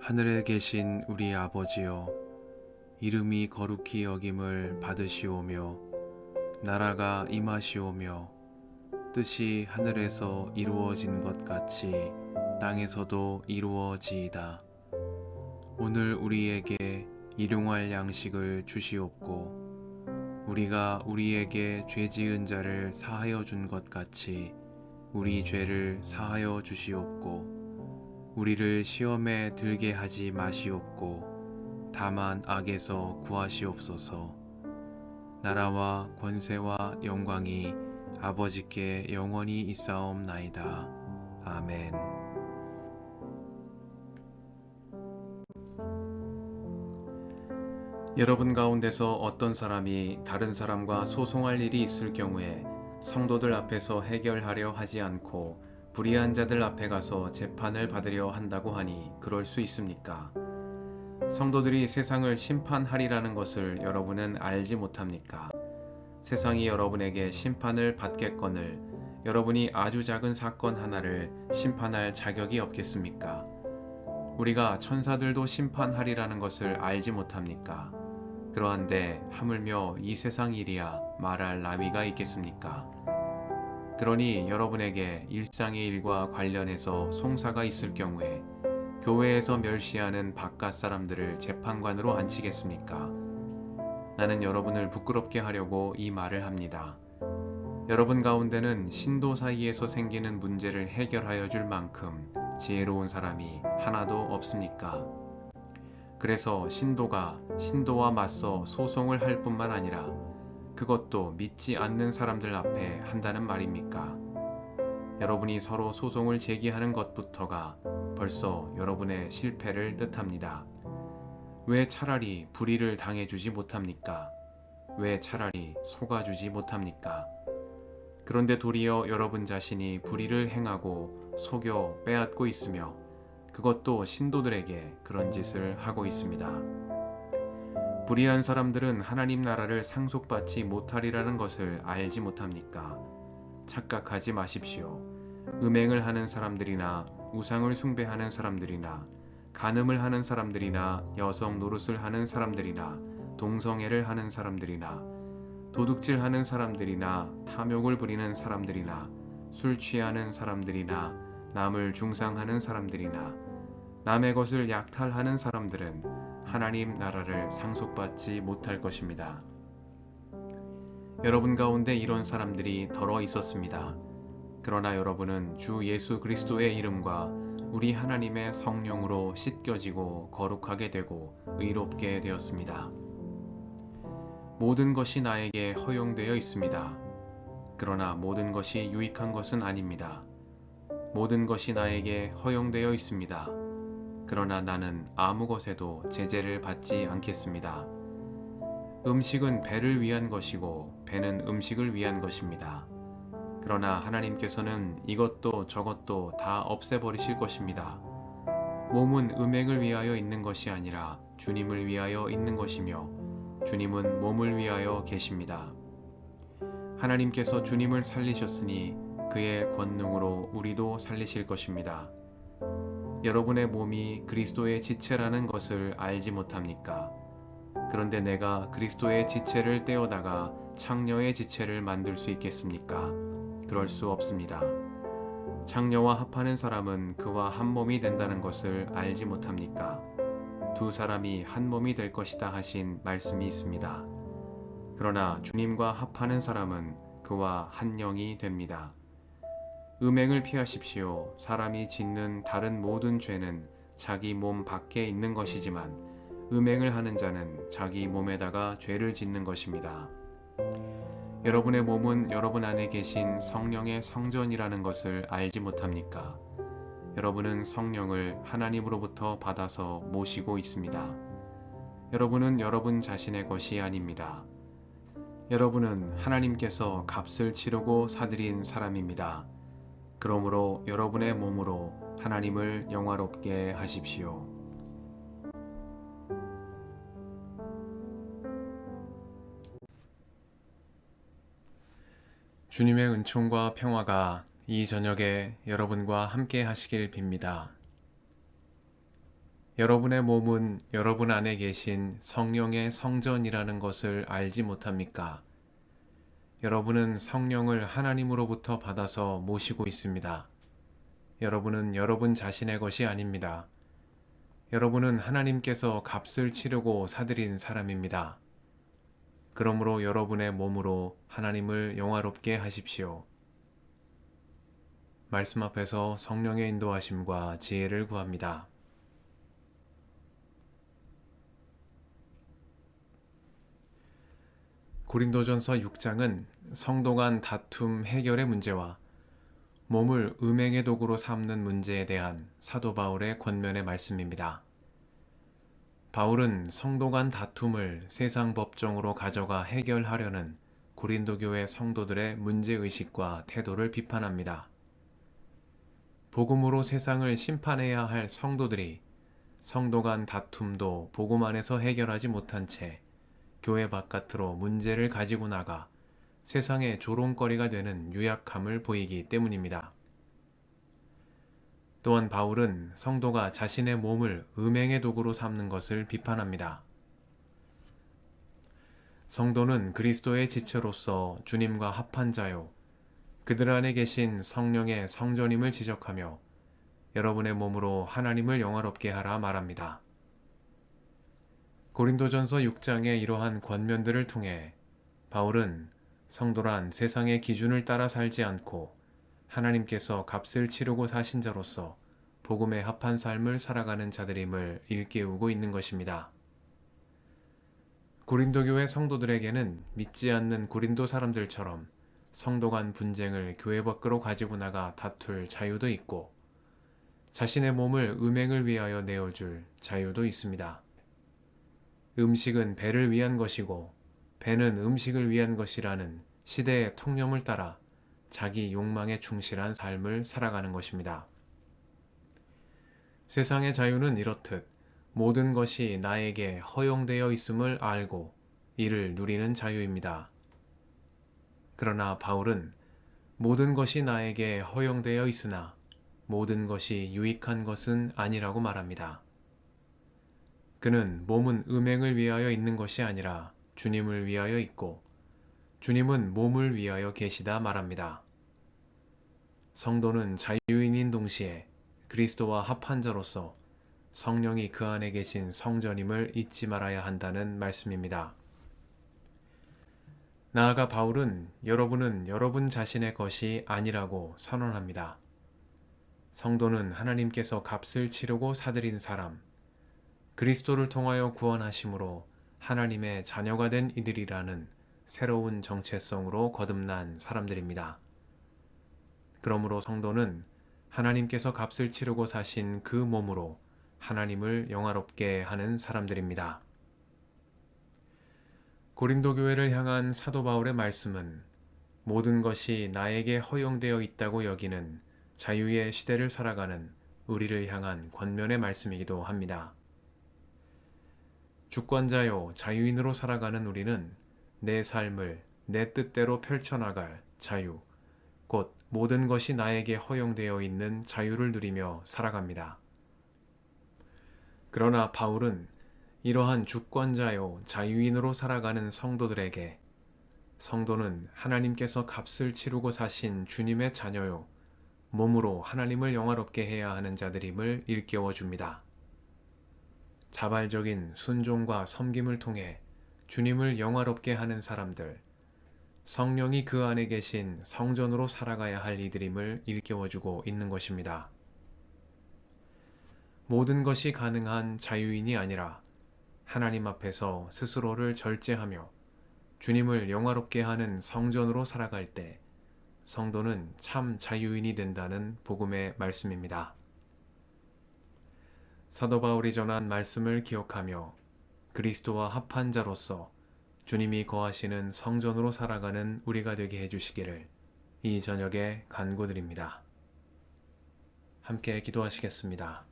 하늘에 계신 우리 아버지여, 이름이 거룩히 여김을 받으시오며 나라가 임하시오며 뜻이 하늘에서 이루어진 것 같이 땅에서도 이루어지이다. 오늘 우리에게 일용할 양식을 주시옵고 우리가 우리에게 죄 지은 자를 사하여 준 것 같이 우리 죄를 사하여 주시옵고 우리를 시험에 들게 하지 마시옵고 다만 악에서 구하시옵소서. 나라와 권세와 영광이 아버지께 영원히 있사옵나이다. 아멘. 여러분 가운데서 어떤 사람이 다른 사람과 소송할 일이 있을 경우에 성도들 앞에서 해결하려 하지 않고 불의한 자들 앞에 가서 재판을 받으려 한다고 하니 그럴 수 있습니까? 성도들이 세상을 심판하리라는 것을 여러분은 알지 못합니까? 세상이 여러분에게 심판을 받겠거늘 여러분이 아주 작은 사건 하나를 심판할 자격이 없겠습니까? 우리가 천사들도 심판하리라는 것을 알지 못합니까? 그러한데 하물며 이 세상 일이야 말할 나위가 있겠습니까? 그러니 여러분에게 일상의 일과 관련해서 송사가 있을 경우에 교회에서 멸시하는 바깥 사람들을 재판관으로 앉히겠습니까? 나는 여러분을 부끄럽게 하려고 이 말을 합니다. 여러분 가운데는 신도 사이에서 생기는 문제를 해결하여 줄 만큼 지혜로운 사람이 하나도 없습니까? 그래서 신도가 신도와 맞서 소송을 할 뿐만 아니라 그것도 믿지 않는 사람들 앞에 한다는 말입니까? 여러분이 서로 소송을 제기하는 것부터가 벌써 여러분의 실패를 뜻합니다. 왜 차라리 불의를 당해주지 못합니까? 왜 차라리 속아주지 못합니까? 그런데 도리어 여러분 자신이 불의를 행하고 속여 빼앗고 있으며 그것도 신도들에게 그런 짓을 하고 있습니다. 불의한 사람들은 하나님 나라를 상속받지 못하리라는 것을 알지 못합니까? 착각하지 마십시오. 음행을 하는 사람들이나 우상을 숭배하는 사람들이나 간음을 하는 사람들이나 여성 노릇을 하는 사람들이나 동성애를 하는 사람들이나 도둑질하는 사람들이나 탐욕을 부리는 사람들이나 술 취하는 사람들이나 남을 중상하는 사람들이나 남의 것을 약탈하는 사람들은 하나님 나라를 상속받지 못할 것입니다. 여러분 가운데 이런 사람들이 덜어 있었습니다. 그러나 여러분은 주 예수 그리스도의 이름과 우리 하나님의 성령으로 씻겨지고 거룩하게 되고 의롭게 되었습니다. 모든 것이 나에게 허용되어 있습니다. 그러나 모든 것이 유익한 것은 아닙니다. 모든 것이 나에게 허용되어 있습니다. 그러나 나는 아무 것에도 제재를 받지 않겠습니다. 음식은 배를 위한 것이고 배는 음식을 위한 것입니다. 그러나 하나님께서는 이것도 저것도 다 없애버리실 것입니다. 몸은 음행을 위하여 있는 것이 아니라 주님을 위하여 있는 것이며 주님은 몸을 위하여 계십니다. 하나님께서 주님을 살리셨으니 그의 권능으로 우리도 살리실 것입니다. 여러분의 몸이 그리스도의 지체라는 것을 알지 못합니까? 그런데 내가 그리스도의 지체를 떼어다가 창녀의 지체를 만들 수 있겠습니까? 그럴 수 없습니다. 창녀와 합하는 사람은 그와 한 몸이 된다는 것을 알지 못합니까? 두 사람이 한 몸이 될 것이다 하신 말씀이 있습니다. 그러나 주님과 합하는 사람은 그와 한 영이 됩니다. 음행을 피하십시오. 사람이 짓는 다른 모든 죄는 자기 몸 밖에 있는 것이지만 음행을 하는 자는 자기 몸에다가 죄를 짓는 것입니다. 여러분의 몸은 여러분 안에 계신 성령의 성전이라는 것을 알지 못합니까? 여러분은 성령을 하나님으로부터 받아서 모시고 있습니다. 여러분은 여러분 자신의 것이 아닙니다. 여러분은 하나님께서 값을 치르고 사들인 사람입니다. 그러므로 여러분의 몸으로 하나님을 영화롭게 하십시오. 주님의 은총과 평화가 이 저녁에 여러분과 함께 하시길 빕니다. 여러분의 몸은 여러분 안에 계신 성령의 성전이라는 것을 알지 못합니까? 여러분은 성령을 하나님으로부터 받아서 모시고 있습니다. 여러분은 여러분 자신의 것이 아닙니다. 여러분은 하나님께서 값을 치르고 사들인 사람입니다. 그러므로 여러분의 몸으로 하나님을 영화롭게 하십시오. 말씀 앞에서 성령의 인도하심과 지혜를 구합니다. 고린도전서 6장은 성도 간 다툼 해결의 문제와 몸을 음행의 도구로 삼는 문제에 대한 사도 바울의 권면의 말씀입니다. 바울은 성도 간 다툼을 세상 법정으로 가져가 해결하려는 고린도 교회 성도들의 문제의식과 태도를 비판합니다. 복음으로 세상을 심판해야 할 성도들이 성도 간 다툼도 복음 안에서 해결하지 못한 채 교회 바깥으로 문제를 가지고 나가 세상의 조롱거리가 되는 유약함을 보이기 때문입니다. 또한 바울은 성도가 자신의 몸을 음행의 도구로 삼는 것을 비판합니다. 성도는 그리스도의 지체로서 주님과 합한 자요, 그들 안에 계신 성령의 성전임을 지적하며 여러분의 몸으로 하나님을 영화롭게 하라 말합니다. 고린도전서 6장의 이러한 권면들을 통해 바울은 성도란 세상의 기준을 따라 살지 않고 하나님께서 값을 치르고 사신 자로서 복음에 합한 삶을 살아가는 자들임을 일깨우고 있는 것입니다. 고린도 교회 성도들에게는 믿지 않는 고린도 사람들처럼 성도 간 분쟁을 교회 밖으로 가지고 나가 다툴 자유도 있고 자신의 몸을 음행을 위하여 내어줄 자유도 있습니다. 음식은 배를 위한 것이고 배는 음식을 위한 것이라는 시대의 통념을 따라 자기 욕망에 충실한 삶을 살아가는 것입니다. 세상의 자유는 이렇듯 모든 것이 나에게 허용되어 있음을 알고 이를 누리는 자유입니다. 그러나 바울은 모든 것이 나에게 허용되어 있으나 모든 것이 유익한 것은 아니라고 말합니다. 그는 몸은 음행을 위하여 있는 것이 아니라 주님을 위하여 있고 주님은 몸을 위하여 계시다 말합니다. 성도는 자유인인 동시에 그리스도와 합한 자로서 성령이 그 안에 계신 성전임을 잊지 말아야 한다는 말씀입니다. 나아가 바울은 여러분은 여러분 자신의 것이 아니라고 선언합니다. 성도는 하나님께서 값을 치르고 사들인 사람, 그리스도를 통하여 구원하심으로 하나님의 자녀가 된 이들이라는 새로운 정체성으로 거듭난 사람들입니다. 그러므로 성도는 하나님께서 값을 치르고 사신 그 몸으로 하나님을 영화롭게 하는 사람들입니다. 고린도 교회를 향한 사도 바울의 말씀은 모든 것이 나에게 허용되어 있다고 여기는 자유의 시대를 살아가는 우리를 향한 권면의 말씀이기도 합니다. 주권자요 자유인으로 살아가는 우리는 내 삶을 내 뜻대로 펼쳐나갈 자유, 곧 모든 것이 나에게 허용되어 있는 자유를 누리며 살아갑니다. 그러나 바울은 이러한 주권자요 자유인으로 살아가는 성도들에게 성도는 하나님께서 값을 치르고 사신 주님의 자녀요 몸으로 하나님을 영화롭게 해야 하는 자들임을 일깨워 줍니다. 자발적인 순종과 섬김을 통해 주님을 영화롭게 하는 사람들, 성령이 그 안에 계신 성전으로 살아가야 할 이들임을 일깨워주고 있는 것입니다. 모든 것이 가능한 자유인이 아니라 하나님 앞에서 스스로를 절제하며 주님을 영화롭게 하는 성전으로 살아갈 때 성도는 참 자유인이 된다는 복음의 말씀입니다. 사도 바울이 전한 말씀을 기억하며 그리스도와 합한 자로서 주님이 거하시는 성전으로 살아가는 우리가 되게 해주시기를 이 저녁에 간구드립니다. 함께 기도하시겠습니다.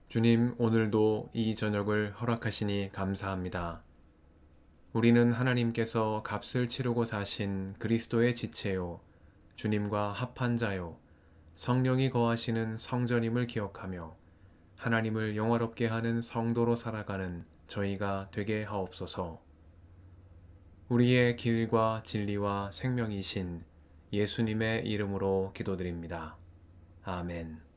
주님, 오늘도 이 저녁을 허락하시니 감사합니다. 우리는 하나님께서 값을 치르고 사신 그리스도의 지체요 주님과 합한 자요 성령이 거하시는 성전임을 기억하며 하나님을 영화롭게 하는 성도로 살아가는 저희가 되게 하옵소서. 우리의 길과 진리와 생명이신 예수님의 이름으로 기도드립니다. 아멘.